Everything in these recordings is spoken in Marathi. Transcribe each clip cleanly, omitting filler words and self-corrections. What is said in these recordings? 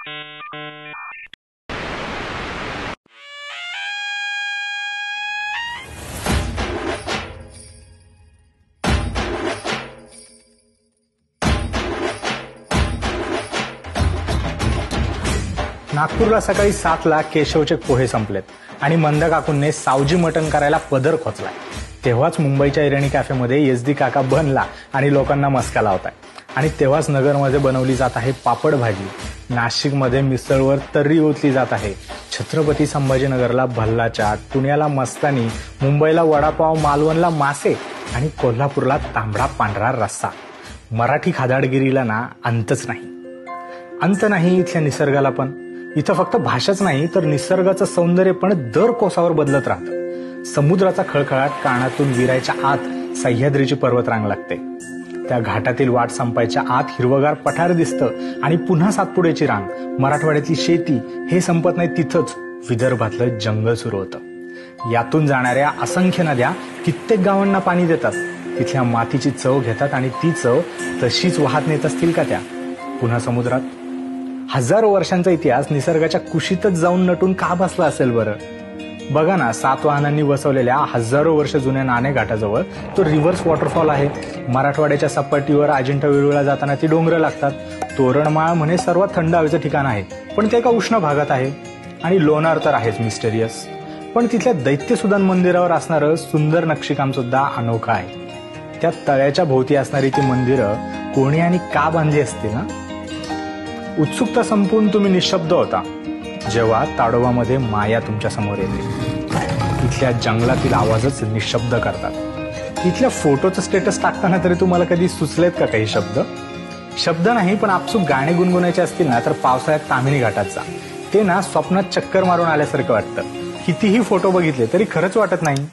नागपूरला सकाळी 7ला केशवचे पोहे संपलेत आणि मंद काकूंनी सावजी मटण करायला पदर खोचलाय. तेव्हाच मुंबईच्या इराणी कॅफेमध्ये एसडी काका बनला आणि लोकांना मस्का लावताय. आणि तेव्हाच नगरमध्ये बनवली जात आहे पापड भाजी, नाशिकमध्ये मिसळवर तर्री ओतली जात आहे, छत्रपती संभाजीनगरला भल्ला चाट, पुण्याला मस्तानी, मुंबईला वडापाव, मालवणला मासे आणि कोल्हापूरला तांबडा पांढरा रस्सा. मराठी खादाडगिरीला ना अंतच नाही. अंत नाही इथल्या निसर्गाला पण. इथं फक्त भाषाच नाही तर निसर्गाचं सौंदर्य पण दर कोसावर बदलत राहतं. समुद्राचा खळखळाट कानातून विरायच्या आत सह्याद्रीची पर्वतरांग लागते. त्या घाटातील वाट संपायच्या आत हिरवगार पठार दिसतं आणि पुन्हा सातपुड्याची रांग. मराठवाड्यातली शेती हे संपत नाही तिथंच विदर्भातलं जंगल सुरू होतं. यातून जाणाऱ्या असंख्य नद्या कित्येक गावांना पाणी देतात. तिथल्या मातीची चव घेतात आणि ती चव तशीच वाहत नेत असतील का त्या पुन्हा समुद्रात? हजारो वर्षांचा इतिहास निसर्गाच्या कुशीतच जाऊन नटून का बसला असेल बरं? बघा ना, सातवाहनांनी वसवलेल्या हजारो वर्ष जुन्या नाणे घाटाजवळ तो रिव्हर्स वॉटरफॉल आहे. मराठवाड्याच्या सपाटीवर अजिंठा वेरूळला जाताना ती डोंगरं लागतात. तोरणमाळ म्हणे सर्वात थंड हवेचं ठिकाण आहे, पण ते एका उष्ण भागात आहे. आणि लोणार तर आहेच मिस्टेरियस, पण तिथल्या दैत्यसुदान मंदिरावर असणारं सुंदर नक्षीकाम सुद्धा अनोखं आहे. त्या तळ्याच्या भोवती असणारी ती मंदिरं कोणी आणि का बांधली असतील ना? उत्सुकता संपून तुम्ही निशब्द होता जेव्हा ताडोबामध्ये माया तुमच्या समोर येते. इथल्या जंगलातील आवाजच निशब्द करतात. इथल्या फोटोचं स्टेटस टाकताना तरी तुम्हाला कधी सुचलेत का काही शब्द? शब्द नाही, पण आपसूक गाणे गुणगुणायचे असतील ना तर पावसाळ्यात तामिनी घाटात जा. ते ना स्वप्नात चक्कर मारून आल्यासारखं वाटतं. कितीही फोटो बघितले तरी खरंच वाटत नाही.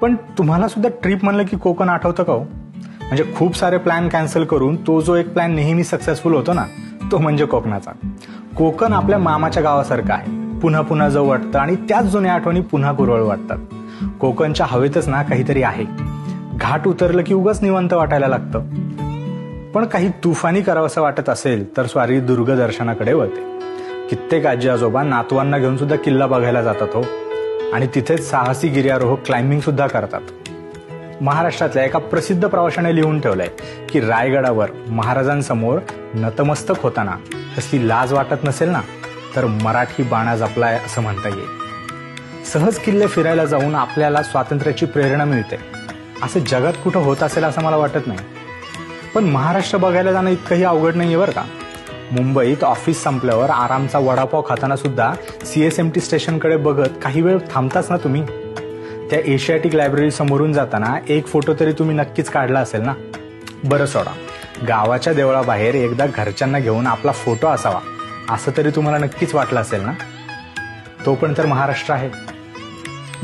पण तुम्हाला सुद्धा ट्रिप म्हणलं की कोकण आठवतं का हो? म्हणजे खूप सारे प्लॅन कॅन्सल करून तो जो एक प्लॅन नेहमी सक्सेसफुल होतो ना, तो म्हणजे कोकणाचा. कोकण आपल्या मामाच्या गावासारखं आहे. पुन्हा पुन्हा जाऊ वाटतं आणि त्याच जुन्या आठवणी पुन्हा कुरवळ वाटतात. कोकणच्या हवेतच ना काहीतरी आहे. घाट उतरलं की उगाच निवांत वाटायला लागतं. पण काही तुफानी करावंसं वाटत असेल तर स्वारी दुर्गदर्शनाकडे वळते. कित्येक आजी आजोबा नातवांना घेऊन सुद्धा किल्ला बघायला जातात हो. आणि तिथेच साहसी गिर्यारोहक क्लाइम्बिंग सुद्धा करतात. महाराष्ट्रातल्या एका प्रसिद्ध प्रवाशाने लिहून ठेवलंय की रायगडावर महाराजांसमोर नतमस्तक होताना कसली लाज वाटत नसेल ना तर मराठी बाणा जपलाय असं म्हणता येईल. सहज किल्ले फिरायला जाऊन आपल्याला स्वातंत्र्याची प्रेरणा मिळते असं जगात कुठं होत असेल असं मला वाटत नाही. पण महाराष्ट्र बघायला जाणं इतकंही अवघड नाहीये बरं का. मुंबईत ऑफिस संपल्यावर आरामचा वडापाव खाताना सुद्धा CSMT स्टेशनकडे बघत काही वेळ थांबताच ना तुम्ही. त्या एशियाटिक लायब्ररी समोरून जाताना एक फोटो तरी तुम्ही नक्कीच काढला असेल ना. बरं सोडा, गावाच्या देवळाबाहेर एकदा घरच्यांना घेऊन आपला फोटो असावा असं तरी तुम्हाला नक्कीच वाटलं असेल ना. तो पण तर महाराष्ट्र आहे.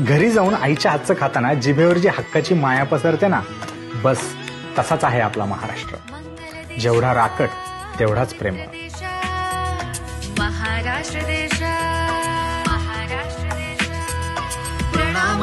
घरी जाऊन आईच्या हातचं खाताना जिभेवर जी हक्काची माया पसरते ना, बस तसाच आहे आपला महाराष्ट्र. जेवढा राकट तेवढाच प्रेम. महाराष्ट्र देशा, महाराष्ट्र देशा, प्रणाम.